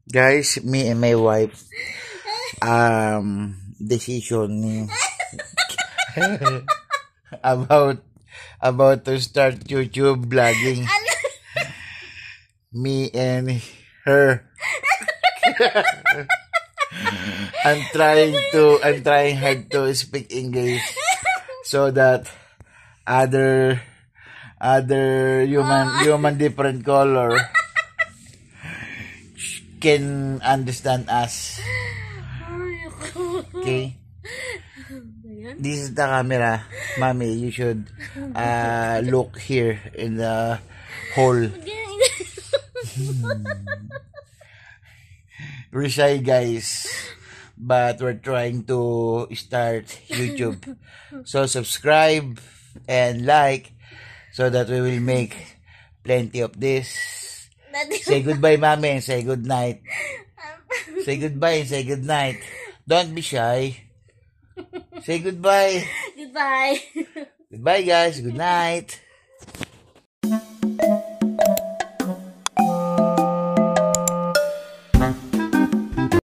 Guys, me and my wife decision about to start YouTube vlogging. Me and her. I'm trying hard to speak English so that other human different color can understand us. Okay? This is the camera. Mommy, you should look here in the hole. We're shy, guys, but we're trying to start YouTube. So subscribe and like so that we will make plenty of this. Say goodbye, Mommy, and say good night. Say goodbye and say good night. Don't be shy. Say goodbye. Goodbye. Goodbye, guys. Good night.